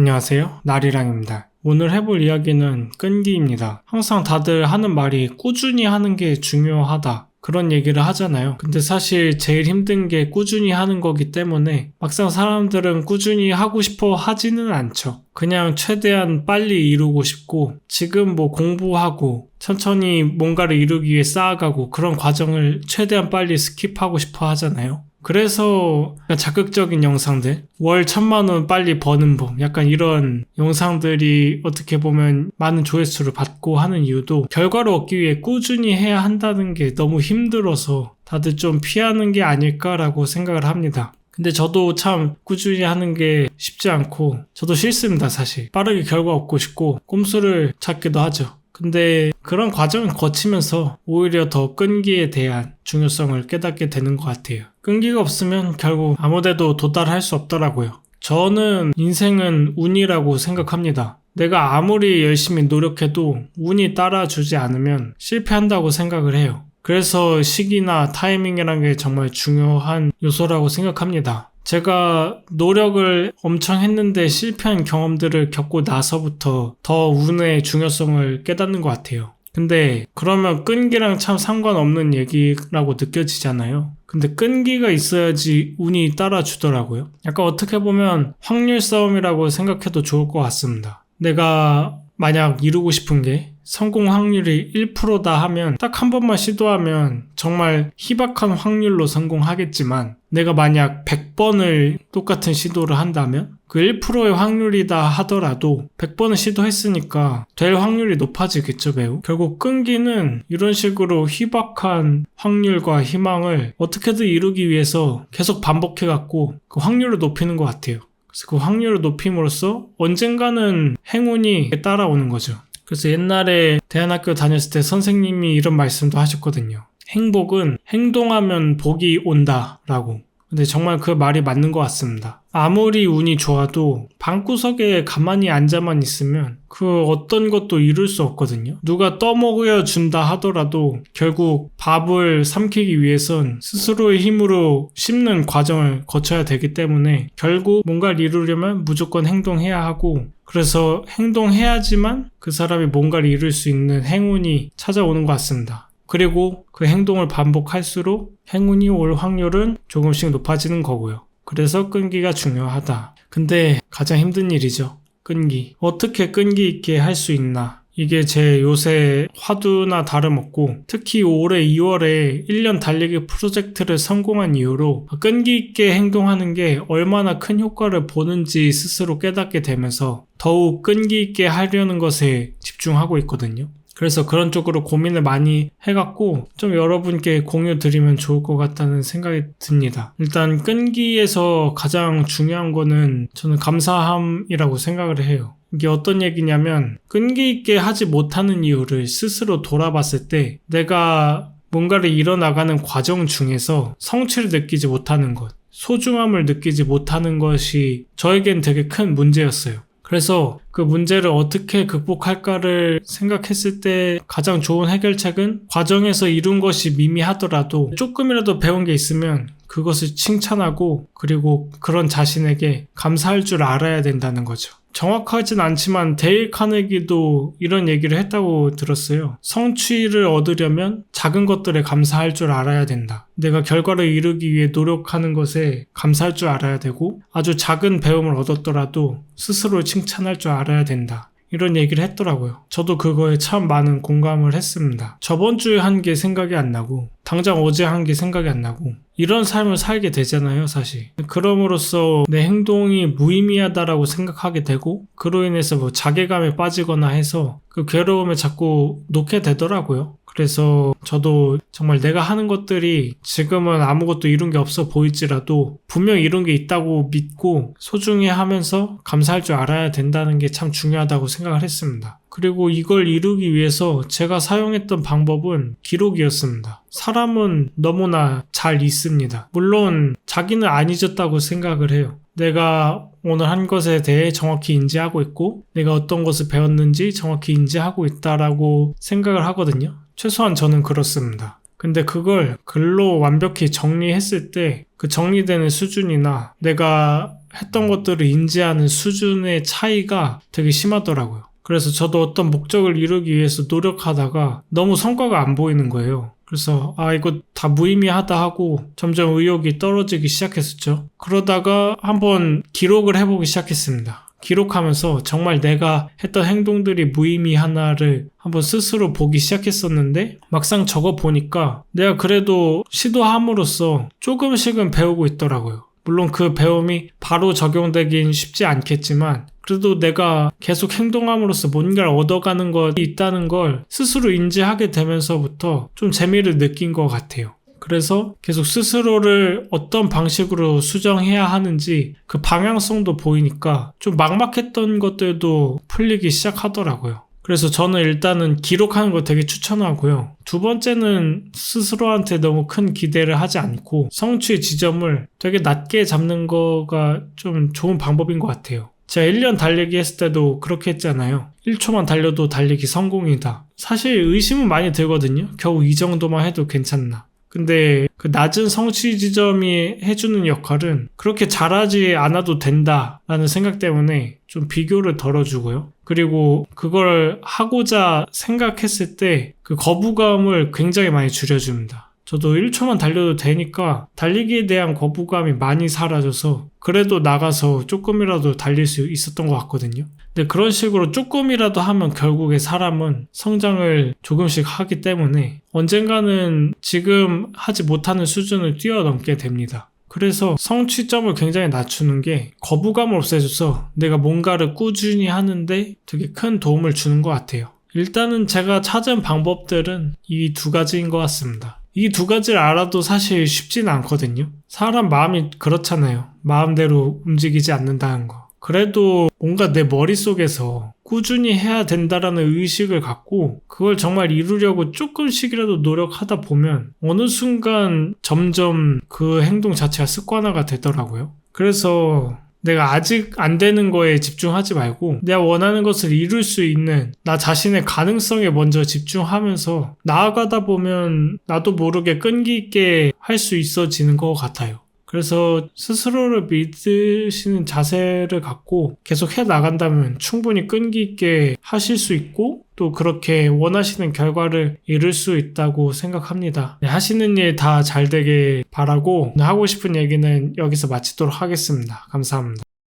안녕하세요. 나리랑입니다. 오늘 해볼 이야기는 끈기입니다. 항상 다들 하는 말이 꾸준히 하는 게 중요하다. 그런 얘기를 하잖아요. 근데 사실 제일 힘든 게 꾸준히 하는 거기 때문에 막상 사람들은 꾸준히 하고 싶어 하지는 않죠. 그냥 최대한 빨리 이루고 싶고 지금 공부하고 천천히 뭔가를 이루기 위해 쌓아가고 그런 과정을 최대한 빨리 스킵하고 싶어 하잖아요. 그래서 자극적인 영상들, 월 1,000만 원 빨리 버는 법, 약간 이런 영상들이 어떻게 보면 많은 조회수를 받고 하는 이유도 결과를 얻기 위해 꾸준히 해야 한다는 게 너무 힘들어서 다들 좀 피하는 게 아닐까라고 생각을 합니다. 근데 저도 참 꾸준히 하는 게 쉽지 않고 저도 싫습니다, 사실. 빠르게 결과 얻고 싶고 꼼수를 찾기도 하죠. 근데 그런 과정을 거치면서 오히려 더 끈기에 대한 중요성을 깨닫게 되는 것 같아요. 끈기가 없으면 결국 아무데도 도달할 수 없더라고요. 저는 인생은 운이라고 생각합니다. 내가 아무리 열심히 노력해도 운이 따라주지 않으면 실패한다고 생각을 해요. 그래서 시기나 타이밍이라는 게 정말 중요한 요소라고 생각합니다. 제가 노력을 엄청 했는데 실패한 경험들을 겪고 나서부터 더 운의 중요성을 깨닫는 것 같아요. 근데 그러면 끈기랑 참 상관없는 얘기라고 느껴지잖아요. 근데 끈기가 있어야지 운이 따라주더라고요. 약간 어떻게 보면 확률 싸움이라고 생각해도 좋을 것 같습니다. 내가 만약 이루고 싶은 게 성공 확률이 1%다 하면 딱 한 번만 시도하면 정말 희박한 확률로 성공하겠지만 내가 만약 100번을 똑같은 시도를 한다면 그 1%의 확률이다 하더라도 100번을 시도했으니까 될 확률이 높아지겠죠, 매우. 결국 끈기는 이런 식으로 희박한 확률과 희망을 어떻게든 이루기 위해서 계속 반복해갖고 그 확률을 높이는 것 같아요. 그래서 그 확률을 높임으로써 언젠가는 행운이 따라오는 거죠. 그래서 옛날에 대안학교 다녔을 때 선생님이 이런 말씀도 하셨거든요. 행복은 행동하면 복이 온다라고. 근데 정말 그 말이 맞는 것 같습니다. 아무리 운이 좋아도 방구석에 가만히 앉아만 있으면 그 어떤 것도 이룰 수 없거든요. 누가 떠먹여 준다 하더라도 결국 밥을 삼키기 위해선 스스로의 힘으로 씹는 과정을 거쳐야 되기 때문에 결국 뭔가를 이루려면 무조건 행동해야 하고 그래서 행동해야지만 그 사람이 뭔가를 이룰 수 있는 행운이 찾아오는 것 같습니다. 그리고 그 행동을 반복할수록 행운이 올 확률은 조금씩 높아지는 거고요. 그래서 끈기가 중요하다. 근데 가장 힘든 일이죠. 끈기. 어떻게 끈기 있게 할 수 있나? 이게 제 요새 화두나 다름없고 특히 올해 2월에 1년 달리기 프로젝트를 성공한 이후로 끈기 있게 행동하는 게 얼마나 큰 효과를 보는지 스스로 깨닫게 되면서 더욱 끈기 있게 하려는 것에 집중하고 있거든요. 그래서 그런 쪽으로 고민을 많이 해갖고 좀 여러분께 공유 드리면 좋을 것 같다는 생각이 듭니다. 일단 끈기에서 가장 중요한 거는 저는 감사함이라고 생각을 해요. 이게 어떤 얘기냐면 끈기 있게 하지 못하는 이유를 스스로 돌아봤을 때 내가 뭔가를 이뤄나가는 과정 중에서 성취를 느끼지 못하는 것, 소중함을 느끼지 못하는 것이 저에겐 되게 큰 문제였어요. 그래서 그 문제를 어떻게 극복할까를 생각했을 때 가장 좋은 해결책은 과정에서 이룬 것이 미미하더라도 조금이라도 배운 게 있으면 그것을 칭찬하고 그리고 그런 자신에게 감사할 줄 알아야 된다는 거죠. 정확하진 않지만 데일 카네기도 이런 얘기를 했다고 들었어요. 성취를 얻으려면 작은 것들에 감사할 줄 알아야 된다. 내가 결과를 이루기 위해 노력하는 것에 감사할 줄 알아야 되고 아주 작은 배움을 얻었더라도 스스로 칭찬할 줄 알아야 된다. 이런 얘기를 했더라고요. 저도 그거에 참 많은 공감을 했습니다. 저번 주에 한 게 생각이 안 나고 당장 어제 한 게 생각이 안 나고 이런 삶을 살게 되잖아요, 사실. 그럼으로써 내 행동이 무의미하다라고 생각하게 되고 그로 인해서 자괴감에 빠지거나 해서 그 괴로움에 자꾸 놓게 되더라고요. 그래서 저도 정말 내가 하는 것들이 지금은 아무것도 이룬 게 없어 보일지라도 분명 이룬 게 있다고 믿고 소중히 하면서 감사할 줄 알아야 된다는 게 참 중요하다고 생각을 했습니다. 그리고 이걸 이루기 위해서 제가 사용했던 방법은 기록이었습니다. 사람은 너무나 잘 잊습니다. 물론 자기는 안 잊었다고 생각을 해요. 내가 오늘 한 것에 대해 정확히 인지하고 있고 내가 어떤 것을 배웠는지 정확히 인지하고 있다라고 생각을 하거든요. 최소한 저는 그렇습니다. 근데 그걸 글로 완벽히 정리했을 때 그 정리되는 수준이나 내가 했던 것들을 인지하는 수준의 차이가 되게 심하더라고요. 그래서 저도 어떤 목적을 이루기 위해서 노력하다가 너무 성과가 안 보이는 거예요. 그래서 이거 다 무의미하다 하고 점점 의욕이 떨어지기 시작했었죠. 그러다가 한번 기록을 해보기 시작했습니다. 기록하면서 정말 내가 했던 행동들이 무의미하나를 한번 스스로 보기 시작했었는데 막상 적어보니까 내가 그래도 시도함으로써 조금씩은 배우고 있더라고요. 물론 그 배움이 바로 적용되긴 쉽지 않겠지만 그래도 내가 계속 행동함으로써 뭔가를 얻어가는 것이 있다는 걸 스스로 인지하게 되면서부터 좀 재미를 느낀 것 같아요. 그래서 계속 스스로를 어떤 방식으로 수정해야 하는지 그 방향성도 보이니까 좀 막막했던 것들도 풀리기 시작하더라고요. 그래서 저는 일단은 기록하는 거 되게 추천하고요. 두 번째는 스스로한테 너무 큰 기대를 하지 않고 성취의 지점을 되게 낮게 잡는 거가 좀 좋은 방법인 것 같아요. 제가 1년 달리기 했을 때도 그렇게 했잖아요. 1초만 달려도 달리기 성공이다. 사실 의심은 많이 들거든요. 겨우 이 정도만 해도 괜찮나. 근데 그 낮은 성취 지점이 해주는 역할은 그렇게 잘하지 않아도 된다라는 생각 때문에 좀 비교를 덜어주고요. 그리고 그걸 하고자 생각했을 때 그 거부감을 굉장히 많이 줄여줍니다. 저도 1초만 달려도 되니까 달리기에 대한 거부감이 많이 사라져서 그래도 나가서 조금이라도 달릴 수 있었던 것 같거든요. 근데 그런 식으로 조금이라도 하면 결국에 사람은 성장을 조금씩 하기 때문에 언젠가는 지금 하지 못하는 수준을 뛰어넘게 됩니다. 그래서 성취점을 굉장히 낮추는 게 거부감을 없애줘서 내가 뭔가를 꾸준히 하는데 되게 큰 도움을 주는 것 같아요. 일단은 제가 찾은 방법들은 이 두 가지인 것 같습니다. 이 두 가지를 알아도 사실 쉽지는 않거든요. 사람 마음이 그렇잖아요. 마음대로 움직이지 않는다는 거. 그래도 뭔가 내 머릿속에서 꾸준히 해야 된다라는 의식을 갖고 그걸 정말 이루려고 조금씩이라도 노력하다 보면 어느 순간 점점 그 행동 자체가 습관화가 되더라고요. 그래서 내가 아직 안 되는 거에 집중하지 말고 내가 원하는 것을 이룰 수 있는 나 자신의 가능성에 먼저 집중하면서 나아가다 보면 나도 모르게 끈기 있게 할 수 있어지는 것 같아요. 그래서 스스로를 믿으시는 자세를 갖고 계속 해 나간다면 충분히 끈기 있게 하실 수 있고 또 그렇게 원하시는 결과를 이룰 수 있다고 생각합니다. 네, 하시는 일 다 잘 되길 바라고 하고 싶은 얘기는 여기서 마치도록 하겠습니다. 감사합니다.